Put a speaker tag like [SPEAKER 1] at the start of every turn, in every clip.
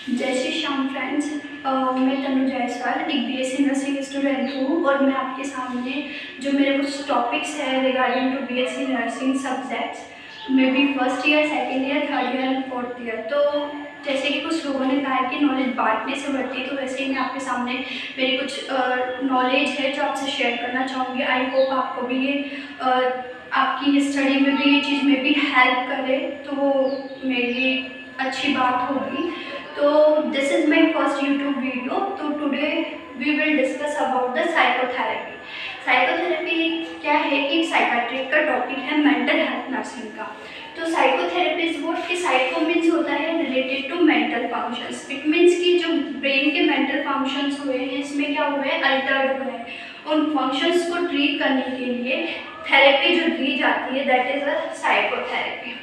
[SPEAKER 1] जय श्री श्याम फ्रेंड्स। मैं तनु जायसवाल एक बीएससी नर्सिंग स्टूडेंट हूँ और मैं आपके सामने जो मेरे कुछ टॉपिक्स है regarding to BSc nursing subjects maybe first year, second year, third year and fourth year. तो जैसे कि कुछ लोगों ने कहा है कि नॉलेज बांटने से बढ़ती है, तो वैसे ही मैं आपके सामने मेरी कुछ नॉलेज है जो आपसे शेयर करना चाहूँगी। आई होप आपको भी ये आपकी स्टडी में भी ये चीज़ में भी हेल्प करे, तो वो मेरे लिए अच्छी बात होगी। तो this is my first YouTube video. तो today we will discuss about the psychotherapy. Psychotherapy क्या है कि साइकाट्रिक का टॉपिक है मेंटल हेल्थ नर्सिंग का। तो साइकोथेरेपी इज व्हाट कि साइको मीन्स होता है related to mental functions. It means कि जो ब्रेन के मेंटल फंक्शंस हुए हैं इसमें क्या हुए हैं, अल्टर्ड हुए हैं। उन फंक्शंस को ट्रीट करने के लिए थेरेपी जो दी जाती है that is a psychotherapy.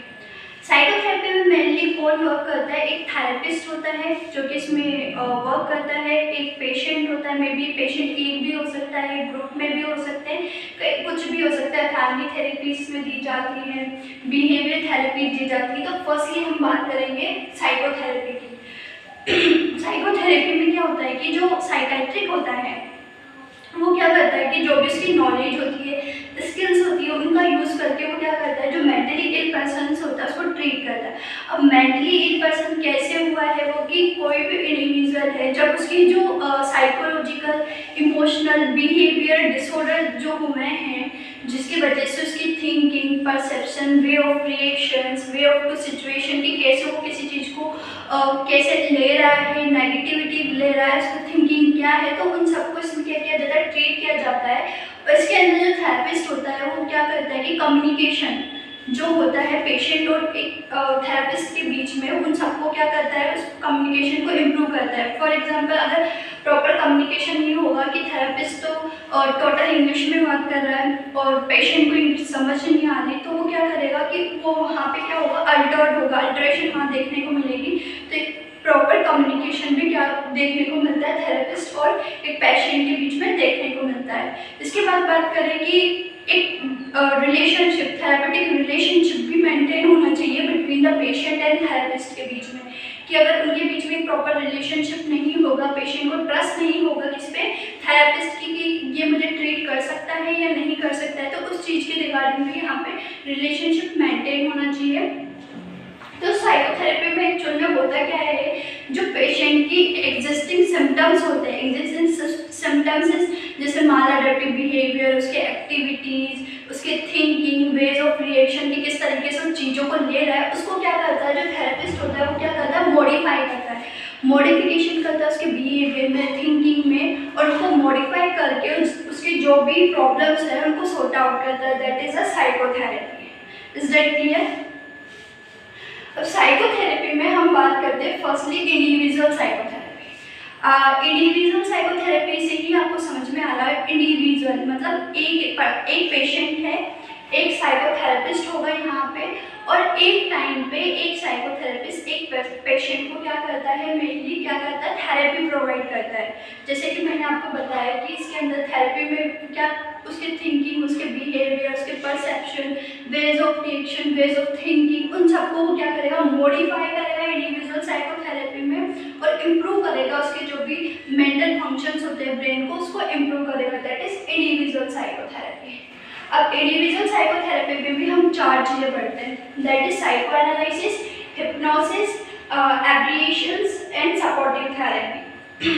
[SPEAKER 1] Psychotherapy में मेनली कौन वर्क करता है? एक थेरेपिस्ट होता है जो कि इसमें वर्क करता है, एक पेशेंट होता है। मे बी पेशेंट एक भी हो सकता है, ग्रुप में भी हो सकते हैं, कुछ भी हो सकता है। फैमिली थेरेपी इसमें दी जाती है, बिहेवियर थेरेपी दी जाती है। तो फर्स्टली हम बात करेंगे साइकोथेरेपी की। साइकोथेरेपी में क्या होता है कि जो साइकाट्रिक होता है वो क्या करता है कि जो भी उसकी नॉलेज होती है, स्किल्स होती है, उनका यूज़ करके वो क्या करता है, जो मेंटली इल पर्सन होता है उसको ट्रीट करता है। अब मेंटली इल पर्सन कैसे हुआ है वो कि कोई भी इंडिविजुअल है जब उसकी जो साइकोलॉजिकल इमोशनल बिहेवियर डिसऑर्डर जो हुए हैं जिसकी वजह से उसकी thinking, perception, way of reactions, way of to situation की कैसे वो किसी चीज़ को कैसे ले रहा है, नेगेटिविटी ले रहा है, उसकी थिंकिंग क्या है, तो उन सबको इसमें क्या किया जाता है, ट्रीट किया जाता है। और इसके अंदर जो थेरेपिस्ट होता है वो क्या करता है कि कम्युनिकेशन जो होता है पेशेंट और एक थेरेपिस्ट के बीच में, उन सबको क्या करता है, उस कम्युनिकेशन को इम्प्रूव करता है। फॉर एग्जांपल अगर प्रॉपर कम्युनिकेशन नहीं होगा कि थेरेपिस्ट तो टोटल इंग्लिश में बात कर रहा है और पेशेंट को इंग्लिश समझ नहीं आ रही, तो वो क्या करेगा कि वो वहाँ पे क्या होगा, अल्टर्ड होगा, अल्टरेशन वहाँ देखने को मिलेगी। तो एक प्रॉपर कम्युनिकेशन भी क्या देखने को मिलता है थेरेपिस्ट और एक पेशेंट के बीच में देखने को मिलता है। इसके बाद बात करें कि एक रिलेशनशिप, थेरेपेटिक रिलेशनशिप भी मेंटेन होना चाहिए between the patient and therapist के बीच में। कि अगर उनके बीच में प्रॉपर रिलेशनशिप नहीं होगा, पेशेंट को ट्रस्ट नहीं होगा किस पे, थेरेपिस्ट की कि ये मुझे ट्रीट कर सकता है या नहीं कर सकता है, तो उस चीज़ के रिगार्डिंग भी यहाँ पे रिलेशनशिप मेंटेन होना चाहिए। तो साइकोथेरेपी में एक्चुअल में होता क्या है, जो पेशेंट की एग्जिस्टिंग सिम्टम्स होते हैं, एग्जिस्टिंग सिम्टम्स जैसे मालअडैप्टिव बिहेवियर, उसके एक्टिविटीज़, उसके थिंकिंग, वेज ऑफ रिएक्शन की किस तरीके से उन चीज़ों को ले रहा है, उसको क्या करता है जो थेरेपिस्ट होता है वो क्या करता है, मॉडिफाई करता है, मॉडिफिकेशन करता है उसके बिहेवियर में, थिंकिंग में, और उनको मॉडिफाई करके उसके जो भी प्रॉब्लम्स है उनको सॉर्ट आउट करता है। That is a psychotherapy. Is that clear? अब साइकोथेरेपी में हम बात करते हैं firstly individual psychotherapy. Individual psychotherapy से ही आपको समझ में आ रहा है, इंडिविजुअल मतलब एक पेशेंट है, एक साइकोथेरेपिस्ट होगा यहाँ पे, और एक टाइम पे एक साइकोथेरेपिस्ट एक पेशेंट को क्या करता है, मेनली क्या करता है, थेरेपी प्रोवाइड करता है। जैसे कि मैंने आपको बताया कि इसके अंदर थेरेपी में क्या उसके थिंकिंग, उसके बिहेवियर, उसके perception, ways of reaction, ways of thinking, उन सबको वो क्या करेगा, मॉडिफाई करेगा इंडिविजुअल साइकोथेरेपी में और इम्प्रूव करेगा उसके जो भी मेंटल फंक्शंस होते हैं ब्रेन को, उसको इम्प्रूव करेगा। That is individual psychotherapy. अब इंडिविजुअल साइकोथेरेपी में भी हम चार चीज़ें पढ़ते हैं, that is psychoanalysis, hypnosis, abreactions and supportive therapy.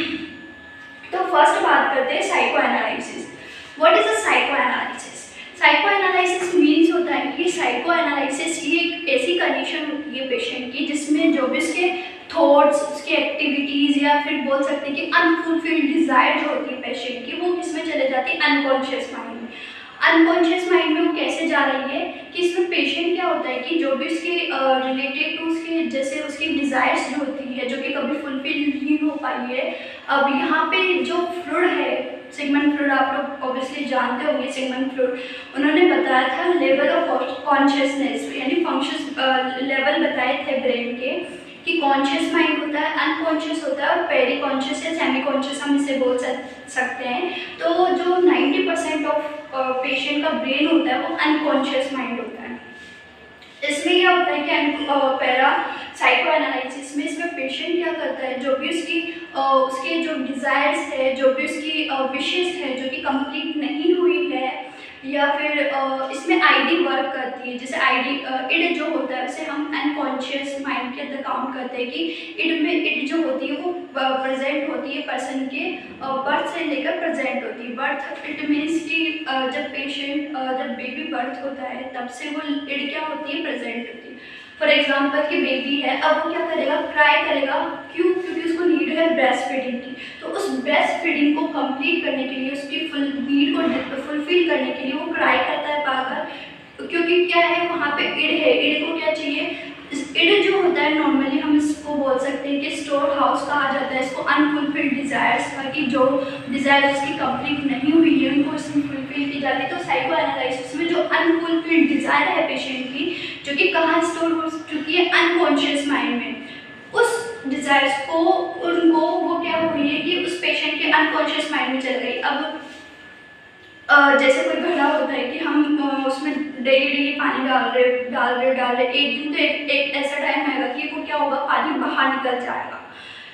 [SPEAKER 1] तो फर्स्ट बात करते हैं psychoanalysis. What is a psychoanalysis? Psychoanalysis means होता है कि साइको एनालिसिस ये एक ऐसी कंडीशन होती है पेशेंट की जिसमें जो भी उसके थॉट्स, उसकी एक्टिविटीज़, या फिर बोल सकते हैं कि अनफुलफिल्ड डिज़ायर जो होती है पेशेंट की, वो किसमें चले जाती है, अनकॉन्शियस माइंड में। अनकॉन्शियस माइंड में वो कैसे जा रही है कि इसमें पेशेंट क्या होता है कि जो भी उसके रिलेटेड टू उसके जैसे उसकी डिज़ायर्स जो होती है जो कि कभी फुलफिल नहीं हो पाई है। अब यहाँ पे जो फ्लूइड है, सिगमंड फ्लूइड, आप लोग ऑब्वियसली जानते होंगे सिगमंड फ्लूइड, उन्होंने बताया था लेवल ऑफ कॉन्शियसनेस, यानी फंक्शंस लेवल बताए थे ब्रेन के कि कॉन्शियस माइंड होता है, अनकॉन्शियस होता है और पेरी कॉन्शियस या सेमी कॉन्शियस हम इसे बोल सकते हैं। तो जो 90% ऑफ पेशेंट का ब्रेन होता है वो अनकॉन्शियस माइंड होता है। इसमें क्या होता है कि पैरा साइको एनालिसिस में इसमें पेशेंट क्या करता है, उसके जो डिज़ायर्स है, जो भी उसकी विशेस है जो कि कंप्लीट नहीं हुई है, या फिर इसमें आईडी वर्क करती है। जैसे आईडी इड जो होता है उसे हम अनकॉन्शियस माइंड के अंदर काउंट करते हैं कि इड जो होती है वो प्रेजेंट होती है पर्सन के बर्थ से लेकर प्रेजेंट होती है। बर्थ इट मीन्स कि जब बेबी बर्थ होता है तब से वो इड क्या होती है, प्रेजेंट होती है। फॉर एग्जाम्पल कि बेबी है, अब वो क्या करेगा, क्राई करेगा। क्यों? क्योंकि उसको नीड है ब्रेस्ट फीडिंग की। तो उस ब्रेस्ट फीडिंग को कंप्लीट करने के लिए, उसकी फुल नीड को फुलफिल करने के लिए वो क्राई करता है बार-बार, क्योंकि क्या है वहाँ पे इड है। इड को क्या चाहिए, इड जो होता है नॉर्मली हम इसको बोल सकते हैं कि स्टोर हाउस कहा जाता है इसको अनफुलफिल्ड डिज़ायर्स का, कि जो डिज़ायर उसकी कंप्लीट नहीं हुई है उनको इसमें फुलफिल की जाती है। तो साइको एनालिसिस में जो अनफुलफिल्ड डिज़ायर है पेशेंट की, जो कि कहाँ स्टोर हो चुकी है, अनकॉन्शियस माइंड में, उस डिज़ायर्स को उनको वो क्या हुई है कि उस पेशेंट के अनकॉन्शियस माइंड में चल गई। अब जैसे कोई घड़ा होता है कि हम उसमें डेली पानी डाल रहे, एक दिन तो एक ऐसा टाइम आएगा कि वो क्या होगा, पानी बाहर निकल जाएगा,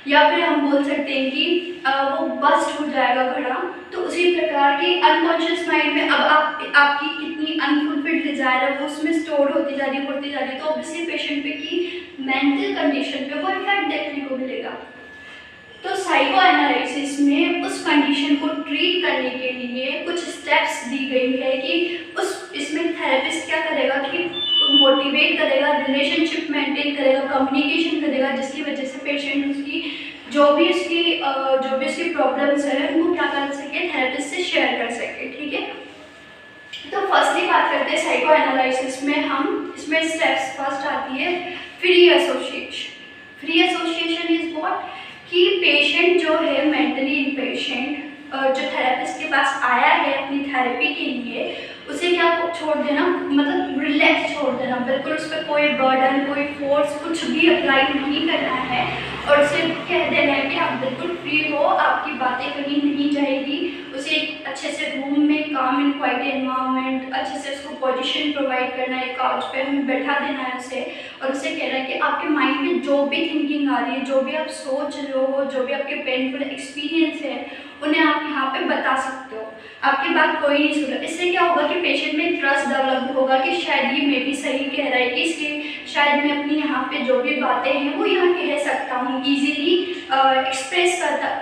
[SPEAKER 1] या फिर हम बोल सकते हैं कि वो बस्ट हो जाएगा घड़ा। तो उसी प्रकार की अनकॉन्शियस माइंड में अब आपकी कितनी अनफुलफिल्ड डिज़ायर है वो उसमें स्टोर होती जा रही है, तो ऑब्वियसली पेशेंट पे की मेंटल कंडीशन पे वो इफेक्ट देखने को मिलेगा। तो साइको एनालिसिस में उस कंडीशन को ट्रीट करने के लिए कुछ स्टेप्स दी गई है कि इसमें थेरेपिस्ट क्या करेगा कि मोटिवेट करेगा, रिलेशनशिप मेंटेन करेगा, कम्युनिकेशन करेगा, जिसकी वजह से पेशेंट उसकी जो भी उसकी प्रॉब्लम्स है उनको क्या कर सके, थेरेपिस्ट से शेयर कर सके। ठीक है, तो फर्स्टली बात करते हैं साइको एनालिसिस में हम, इसमें स्टेप्स फर्स्ट आती है free association. Free association is what, कि पेशेंट जो है मेंटली इम्पेशेंट जो थेरेपिस्ट के पास आया है अपनी थेरेपी के लिए, उसे क्या छोड़ देना, मतलब रिलैक्स छोड़ देना, बिल्कुल उस पर कोई बर्डन, कोई फोर्स कुछ भी अप्लाई नहीं करना है, और उसे कह देना है कि आप बिल्कुल फ्री हो, आपकी बातें कहीं नहीं जाएगी। उसे एक अच्छे से रूम में काम एंड क्वाइट एनवायरनमेंट, अच्छे से उसको पोजीशन प्रोवाइड करना है, काउच पे हमें बैठा देना है उसे, और उसे कहना है कि आपके माइंड में जो भी थिंकिंग आ रही है, जो भी आप सोच रहे हो, जो भी आपके पेनफुल एक्सपीरियंस है, उन्हें आप यहाँ पे बता सकते हो। आपकी बात कोई नहीं सुन रहा। इससे क्या होगा कि पेशेंट में ट्रस्ट डेवलप होगा कि शायद ये मैं भी सही कह रहा है, कि इसलिए शायद मैं अपनी यहाँ पे जो भी बातें हैं वो यहाँ कह सकता हूँ, ईजिली एक्सप्रेस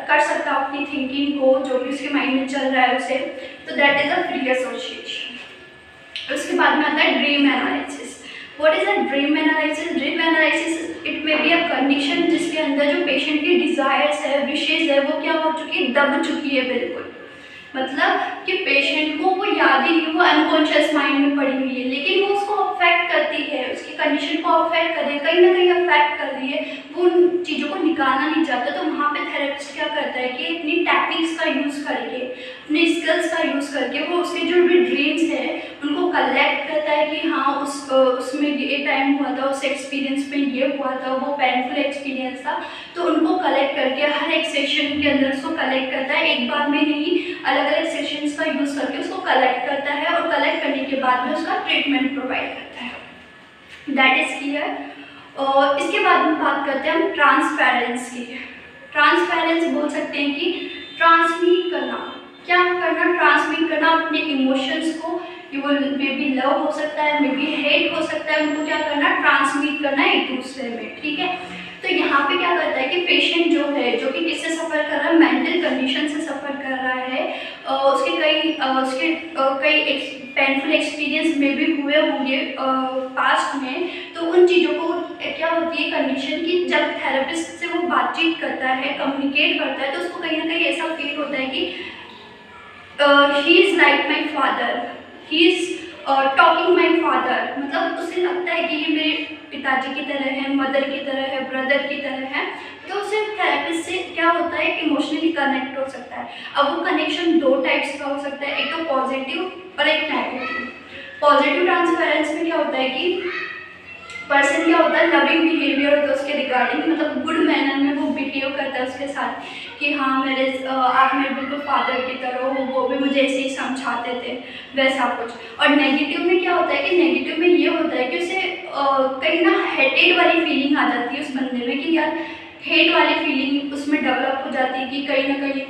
[SPEAKER 1] कर सकता हूँ अपनी थिंकिंग को, जो भी उसके माइंड में चल रहा है उसे। तो that is a free association. उसके बाद में आता है dream analysis. What is a dream analysis? Dream analysis it में बी अ कंडीशन जिसके अंदर जो पेशेंट की डिज़ायर्स है, विशेज़ है, वो क्या हो चुकी है, दब चुकी है बिल्कुल। मतलब कि पेशेंट को वो याद ही नहीं, वो अनकॉन्शियस माइंड में पड़ी हुई है, लेकिन वो उसको अफेक्ट करती है, उसकी कंडीशन को अफेक्ट कर रही है, कहीं ना कहीं अफेक्ट कर रही है, वो उन चीज़ों को निकालना नहीं चाहता। तो वहाँ पे थेरेपिस्ट क्या करता है कि अपनी टेक्निक्स का यूज़ करके, अपने स्किल्स का यूज़ करके वो उसके जो भी ड्रीम्स है उनको कलेक्ट करता है कि हाँ उसमें ये टाइम हुआ था, उस एक्सपीरियंस में ये हुआ था, वो पेनफुल एक्सपीरियंस था। तो उनको कलेक्ट करके हर एक सेशन के अंदर उसको कलेक्ट करता है, एक बार में नहीं, अलग अलग सेशंस का यूज़ करके उसको कलेक्ट करता है, और कलेक्ट करने के बाद में उसका ट्रीटमेंट प्रोवाइड करता है। That is clear. और इसके बाद में बात करते हैं हम ट्रांसपेरेंस की। ट्रांसपेरेंस बोल सकते हैं कि ट्रांसमिट करना, क्या करना, ट्रांसमिट करना अपने इमोशंस को, वो मे बी लव हो सकता है, मे बी हेट हो सकता है, उनको क्या करना, ट्रांसमिट करना एक दूसरे में। ठीक है, तो यहाँ पे क्या करता है कि पेशेंट जो है, जो कि किससे सफ़र कर रहा है, मेंटल कंडीशन से सफ़र कर रहा है, उसके कई पेनफुल एक्सपीरियंस में भी हुए होंगे पास्ट में। तो उन चीज़ों को क्या होती है कंडीशन की, जब थेरेपिस्ट से वो बातचीत करता है, कम्युनिकेट करता है, तो उसको कहीं ना कहीं ऐसा फील होता है कि he is like my father, he is talking my father, मतलब उसे लगता है कि ये मेरे पिताजी की तरह है, मदर की तरह है, ब्रदर की तरह है। तो उसे थेरेपिस्ट से क्या होता है कि इमोशनली कनेक्ट हो सकता है। अब वो कनेक्शन दो टाइप्स का हो सकता है, एक तो पॉजिटिव और एक नेगेटिव। पॉजिटिव ट्रांसपेरेंस में क्या होता है कि पर्सन क्या होता है, लविंग बिहेवियर होता है उसके रिगार्डिंग, मतलब गुड मैनर में वो बिहेव करता है उसके साथ कि हाँ आप मेरे बिल्कुल फादर की तरह हो, वो भी मुझे ऐसे ही समझाते थे, वैसा कुछ। और नेगेटिव में क्या होता है कि नेगेटिव में ये होता है कि उसे कहीं ना हेटेड वाली फीलिंग आ जाती है उस बंदे में कि यार हेट वाली फीलिंग उसमें डेवलप हो जाती है कि कहीं ना कहीं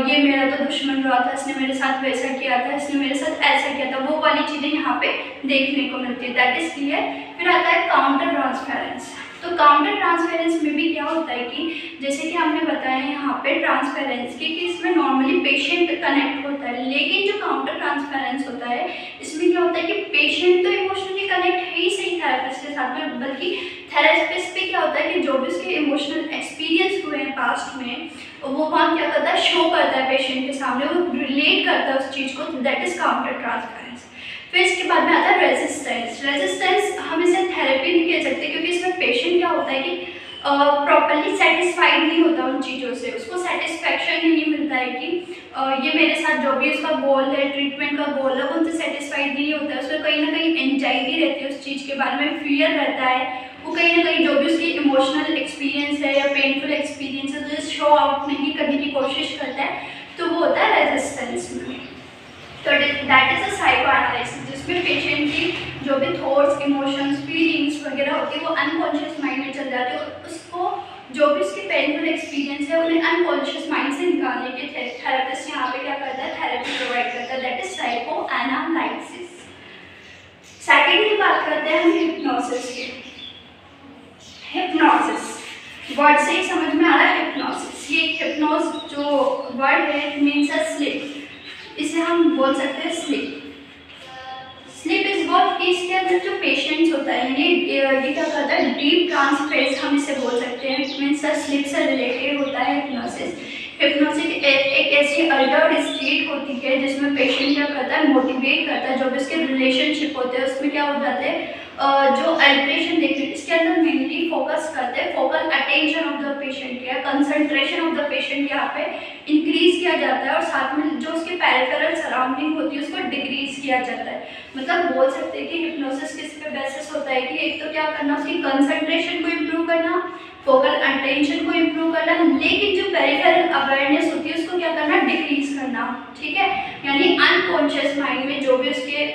[SPEAKER 1] ये मेरा तो दुश्मन रहा था, इसने मेरे साथ वैसा किया था, इसने मेरे साथ ऐसा किया था, वो वाली चीज़ें यहाँ पे देखने को मिलती है। That is clear. फिर आता है काउंटर ट्रांसफेरेंस। तो काउंटर ट्रांसफेरेंस में भी क्या होता है कि जैसे कि हमने बताया यहाँ पे ट्रांसफेरेंस की कि इसमें नॉर्मली पेशेंट कनेक्ट होता है, लेकिन जो काउंटर ट्रांसफेरेंस होता है इसमें क्या होता है कि पेशेंट तो इमोशनली कनेक्ट है ही सही थेरेपिस्ट के साथ में, बल्कि थेरेपिस्ट पे क्या होता है कि जो भी उसके इमोशनल एक्सपीरियंस हुए हैं पास्ट में, वो वहाँ क्या करता है, शो करता है पेशेंट के सामने, वो रिलेट करता है उस चीज़ को। That is counter transference. फिर इसके बाद में आता है रेजिस्टेंस। रेजिस्टेंस हम इसे थेरेपी नहीं कह सकते, क्योंकि इसमें पेशेंट क्या होता है कि प्रॉपरली सेटिस्फाइड नहीं होता उन चीज़ों से, उसको सेटिस्फैक्शन नहीं मिलता है कि ये मेरे साथ जो भी उसका गोल है, ट्रीटमेंट का गोल है, वो उनसे सेटिस्फाइड नहीं होता है। उसको कहीं ना कहीं एंजाइटी रहती है उस चीज़ के बारे में, फियर रहता है, वो कहीं ना कहीं जो भी उसकी इमोशनल एक्सपीरियंस है या पेनफुल एक्सपीरियंस है तो शो आउट नहीं करने की कोशिश करता है, तो वो होता है रेजिस्टेंस में। तो that is a psycho analysis, जिसमें पेशेंट की जो भी थॉट्स, इमोशंस, फीलिंग्स वगैरह होती है वो अनकॉन्शियस माइंड में चल जाती है, और उसको जो भी उसकी पेनफुल एक्सपीरियंस है उन्हें अनकॉन्शियस माइंड से निकालने के थेरेपिस्ट यहाँ पे क्या करता है, थेरेपी प्रोवाइड करता है। That is psycho analysis. Second की बात करते हैं हम हिप्नोसिस की। हिप्नोसिस वर्ड से ही समझ में आ रहा है हिप्नोसिस। ये हिप्नोस जो वर्ड है इट मीन्स अ स्लीप, इसे हम बोल सकते हैं स्लीप। स्लीप इज व्हाट कि इसके अंदर जो पेशेंट्स होता है ये क्या करता है, डीप ट्रांस फेज हम इसे बोल सकते हैं। इट मीन्स स्लीप से रिलेटेड होता है हिप्नोसिस। हिप्नोसिस एक ऐसी अल्टर्ड स्टेट होती है जिसमें पेशेंट क्या करता है, मोटिवेट करता है, जो भी उसके रिलेशनशिप होते हैं उसमें क्या हो जाते हैं, जो अल्ट्रेशन देखते हैं इसके अंदर मेनली फोकस करते हैं, focal attention of the patient या कंसंट्रेशन ऑफ द पेशेंट यहाँ पे इंक्रीज किया जाता है, और साथ में जो उसके पेरिफेरल सराउंडिंग होती है उसको डिक्रीज किया जाता है। मतलब बोल सकते हैं कि हिप्नोसिस किस पे बेसिस होता है कि एक तो क्या करना, उसकी कंसंट्रेशन को इम्प्रूव करना, फोकल अटेंशन को इम्प्रूव करना, लेकिन जो पेरिफेरल अवेयरनेस होती है उसको क्या करना, डिक्रीज करना। ठीक है, यानी अनकॉन्शियस माइंड में जो भी उसके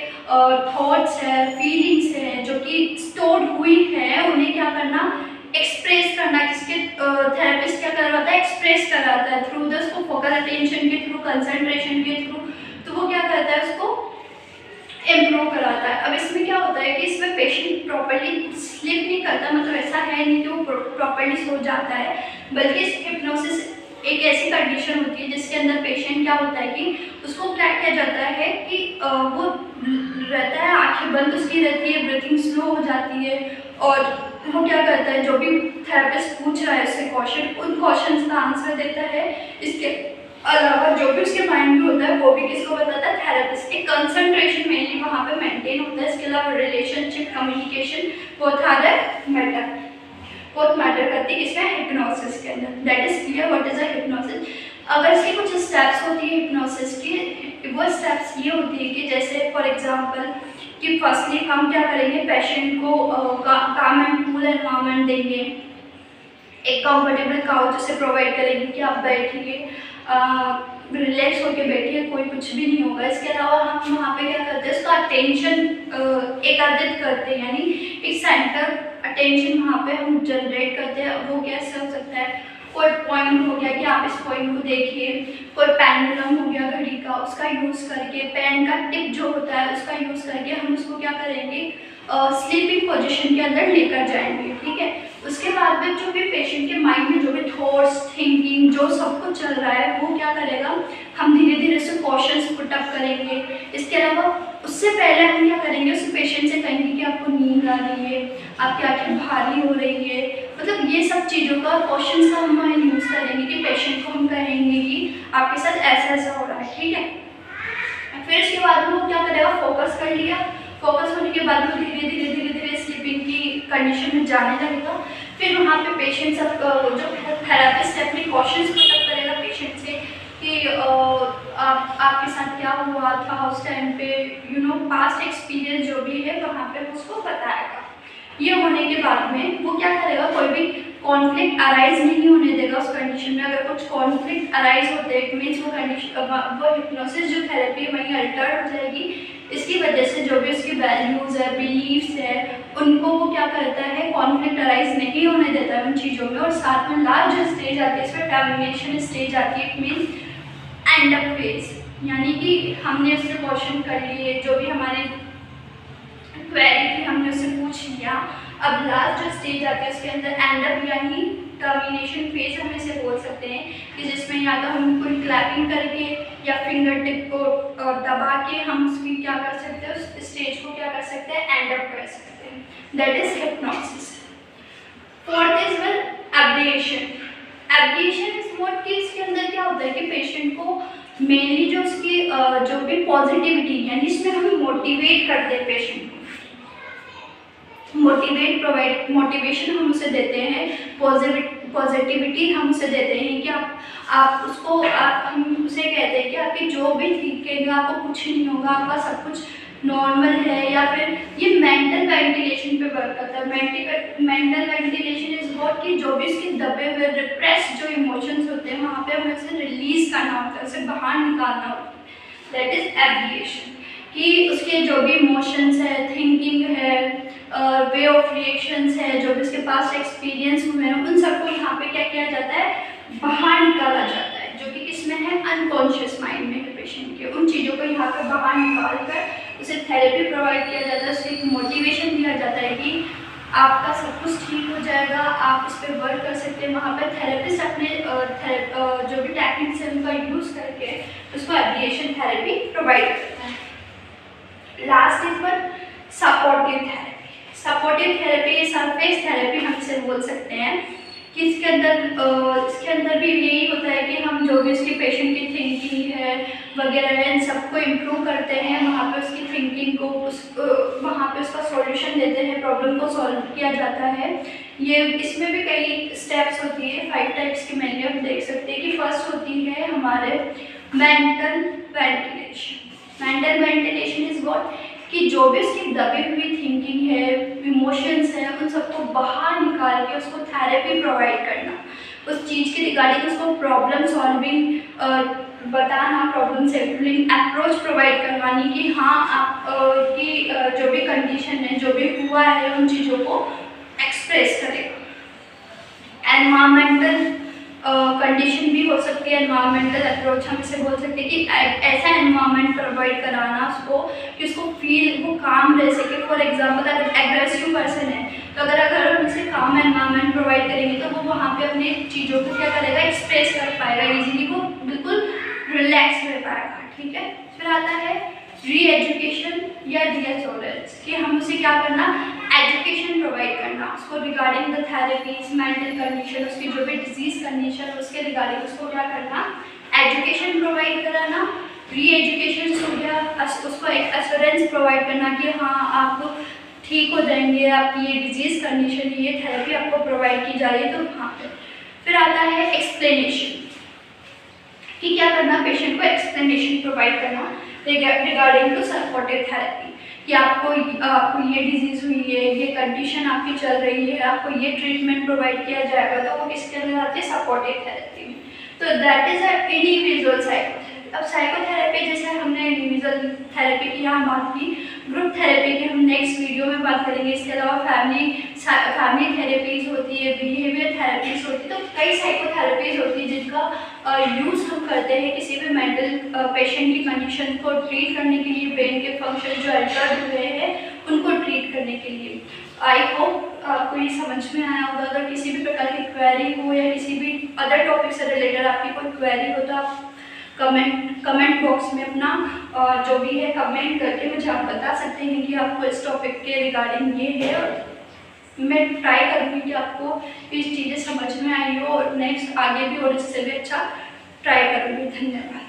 [SPEAKER 1] थॉट्स है, फीलिंग्स हैं जो कि स्टोर्ड हुई है, उन्हें क्या करना, एक्सप्रेस करना। किसके थेरेपिस्ट क्या करवाता है, एक्सप्रेस कराता है थ्रू द उसको फोकल अटेंशन के थ्रू, कंसंट्रेशन के थ्रू, तो वो क्या करता है, उसको इम्प्रूव कराता है। अब इसमें क्या होता है कि इसमें पेशेंट प्रॉपर्ली स्लीप नहीं करता, मतलब ऐसा है नहीं कि वो प्रॉपर्ली सो जाता है, बल्कि इस हिप्नोसिस एक ऐसी कंडीशन होती है जिसके अंदर पेशेंट क्या होता है कि उसको क्या किया जाता है कि वो रहता है, आंखें बंद उसकी रहती है, ब्रीथिंग स्लो हो जाती है, और वो क्या करता है, जो भी थेरेपिस्ट पूछ रहा है उससे क्वेश्चन, उन क्वेश्चंस का आंसर देता है। इसके अलावा जो भी उसके माइंड में होता है वो भी किसको बताता है, थेरेपिस्ट। एक कंसंट्रेशन मेनली वहाँ पे मेंटेन होता है। इसके अलावा रिलेशनशिप, कम्युनिकेशन बहुत मैटर करती है इसमें हिप्नोसिस के अंदर। That is clear what is a hypnosis. अगर इसकी कुछ स्टेप्स होती है हिप्नोसिस की, वो स्टेप्स ये होती है कि जैसे फॉर एग्जांपल कि फर्स्टली हम क्या करेंगे, पेशेंट को काम एंड कूल एनवायरनमेंट देंगे, एक कंफर्टेबल काउच उसे प्रोवाइड करेंगे कि आप बैठिए, रिलैक्स होकर बैठिए, कोई कुछ भी नहीं होगा। इसके अलावा हम वहाँ पे क्या करते हैं, उसका अटेंशन एकत्रित करते हैं, यानी एक सेंटर अटेंशन वहाँ पे हम जनरेट करते हैं। वो कैसे हो सकता है, कोई पॉइंट हो गया कि आप इस पॉइंट को देखिए, कोई पेंडुलम हो गया घड़ी का, उसका यूज़ करके, पेन का टिप जो होता है उसका यूज़ करके हम उसको क्या करेंगे, स्लीपिंग पोजीशन के अंदर लेकर जाएंगे। ठीक है, उसके बाद में जो भी पेशेंट के माइंड में जो भी थॉट्स, थिंकिंग, जो सब कुछ चल रहा है वो क्या करेगा, हम धीरे धीरे से क्वेश्चंस पुट अप करेंगे। इसके अलावा उससे पहले हम क्या करेंगे, उस पेशेंट से कहेंगे कि आपको नींद आ रही है, आपकी आंखें भारी हो रही है, मतलब ये सब चीज़ों का क्वेश्चंस का हम यूज़ करेंगे कि पेशेंट को हम कहेंगे कि आपके साथ ऐसा ऐसा हो रहा है। ठीक है, फिर इसके बाद में वो क्या करेगा, फोकस कर लिया, फोकस होने के बाद वो धीरे धीरे स्लीपिंग की कंडीशन में जाने लगेगा। फिर वहाँ पे पेशेंट सब जो थेरेपिस्ट है अपने क्वेश्चंस पुट अप करेगा पेशेंट से कि आपके साथ क्या हुआ था उस टाइम पे, पास्ट एक्सपीरियंस जो भी है वहाँ पे उसको बताएगा। ये होने के बाद में वो क्या करेगा, कोई भी कॉन्फ्लिक्ट अराइज नहीं होने देगा उस कंडीशन में। अगर कुछ कॉन्फ्लिक्ट अराइज होते हैं मीन्स वो कंडीशन, वो हिप्नोसिस जो थेरेपी है वहीं अल्टर्ड हो जाएगी, इसकी वजह से जो भी उसकी वैल्यूज़ है, बिलीव्स है, उनको वो क्या करता है, कॉन्फ्लिक्ट अराइज नहीं होने देता है उन चीज़ों में। और साथ में लास्ट जो स्टेज आती है इसमें टर्मिनेशन स्टेज आती है, it means and up phase, यानी कि हमने उससे क्वेश्चन कर लिए, जो भी हमारे क्वेरी थी हमने उससे पूछ लिया। अब लास्ट जो स्टेज आती है उसके अंदर एंड अप यानी टर्मिनेशन फेज हम इसे बोल सकते हैं, कि जिसमें या तो हम कोई क्लैपिंग करके या फिंगर टिप को दबा के हम उसकी क्या कर सकते हैं, उस स्टेज को क्या कर सकते हैं, एंड अप कर सकते हैं। That is hypnosis. Fourth is one abreaction. Abreaction is what, कि इसके अंदर क्या होता है कि पेशेंट को मेनली जो उसकी जो भी पॉजिटिविटी, यानी इसमें हम मोटिवेट करते हैं पेशेंट को, मोटिवेशन हम उसे देते हैं, पॉजिटिविटी हम उसे देते हैं कि आप उसको हम उसे कहते हैं कि आपकी जो भी दिखेगा आपको कुछ नहीं होगा, आपका सब कुछ नॉर्मल है। या फिर ये मेंटल वेंटिलेशन पे वर्क करता है। मेंटल वेंटिलेशन इज व्हाट, कि जो भी इसके दबे हुए रिप्रेस जो इमोशंस होते हैं वहाँ पे हमें उसे रिलीज करना होता है, उसे बाहर निकालना होता है। दैट इज एब्लिएशन, कि उसके जो भी इमोशंस है, थिंकिंग है, वे ऑफ रिएक्शंस है, जो भी उसके पास एक्सपीरियंस हुए हैं, उन सबको यहाँ पे क्या किया जाता है, बाहर निकाला जाता है, जो कि किसमें है, अनकॉन्शियस माइंड में है पेशेंट के। उन चीज़ों को यहाँ पे बाहर निकाल कर उसे थेरेपी प्रोवाइड किया जाता है, उसे एक मोटिवेशन दिया जाता है कि आपका सब कुछ ठीक हो जाएगा, आप इस पर वर्क कर सकते हैं। वहाँ पर थेरेपिस्ट अपने जो भी टेक्निक्स है उनका यूज़ करके उसको एब्लिएशन थेरेपी प्रोवाइड करता है। Last is one supportive therapy. Supportive therapy, surface therapy हम इसे बोल सकते हैं, कि इसके अंदर भी यही होता है कि हम जो भी उसकी पेशेंट की थिंकिंग है वगैरह है, इन सबको इम्प्रूव करते हैं। वहाँ पे उसकी थिंकिंग को वहाँ पे उसका सॉल्यूशन देते हैं, प्रॉब्लम को सॉल्व किया जाता है। ये इसमें भी कई स्टेप्स होती है, 5 टाइप्स की मेन्यू हम देख सकते हैं। कि फर्स्ट होती है हमारे mental ventilation. Mental ventilation is what, कि जो भी उसकी दबी हुई थिंकिंग है, इमोशंस है, उन सबको बाहर निकाल के उसको थेरेपी प्रोवाइड करना, उस चीज़ के रिगार्डिंग उसको प्रॉब्लम सॉल्विंग बताना, प्रॉब्लम सॉल्विंग अप्रोच प्रोवाइड करवानी, कि हाँ आप की जो भी कंडीशन है, जो भी हुआ है, उन चीज़ों को एक्सप्रेस करेगा। एनवायरमेंटल कंडीशन भी हो सकती है, एनवायरमेंटल अप्रोच हम इसे बोल सकते हैं, कि ऐसा एनवायरमेंट प्रोवाइड कराना उसको कि उसको फील वो काम रह सके। फॉर एग्जांपल अगर एग्रेसिव पर्सन है तो अगर हम उसे काम एनवायरमेंट प्रोवाइड करेंगे तो वो वहाँ पे अपने चीज़ों को क्या करेगा, एक्सप्रेस कर पाएगा इजीली, वो बिल्कुल रिलैक्स रह पाएगा। ठीक है, फिर आता है री एजुकेशन या रीअश्योरेंस, कि हम उसे क्या करना, एजुकेशन प्रोवाइड करना उसको regarding the therapies, mental condition, उसकी जो भी डिजीज कंडीशन उसके रिगार्डिंग उसको क्या करना, एजुकेशन प्रोवाइड कराना। री एजुकेशन हो गया, उसको एक एश्योरेंस प्रोवाइड करना कि हाँ आप ठीक हो जाएंगे, आपकी ये डिजीज कंडीशन, ये थेरेपी आपको प्रोवाइड की जा रही है। तो हाँ, फिर आता है एक्सप्लेनेशन, कि क्या करना, पेशेंट को एक्सप्लेनेशन प्रोवाइड करना रिगार्डिंग टू सपोर्टिव थेरेपी, कि आपको ये डिजीज़ हुई है, ये कंडीशन आपकी चल रही है, आपको ये ट्रीटमेंट प्रोवाइड किया जाएगा, तो वो किसके अंदर आती है, सपोर्टिव थेरेपी में। तो that is a individual psychotherapy. अब साइकोथेरेपी जैसे हमने इंडिविजुअल थेरेपी की यहाँ बात की, ग्रुप थेरेपी की हम नेक्स्ट वीडियो में बात करेंगे। इसके अलावा फैमिली थेरेपीज होती है, बिहेवियर थेरेपीज होती है, तो कई साइकोथेरेपीज होती है जिनका यूज़ हम करते हैं किसी भी मेंटल पेशेंट की कंडीशन को ट्रीट करने के लिए, ब्रेन के फंक्शन जो अल्टर्ड हुए हैं उनको ट्रीट करने के लिए। आई होप आपको ये समझ में आया होगा। अगर किसी भी प्रकार की क्वेरी हो या किसी भी अदर टॉपिक से रिलेटेड आपकी कोई क्वेरी हो तो आप कमेंट बॉक्स में अपना जो भी है कमेंट करके मुझे आप बता सकते हैं कि आपको इस टॉपिक के रिगार्डिंग ये है, और मैं ट्राई करूँगी कि आपको ये चीज़ें समझ में आई हो और नेक्स्ट आगे भी और इससे भी अच्छा ट्राई करूँगी। धन्यवाद।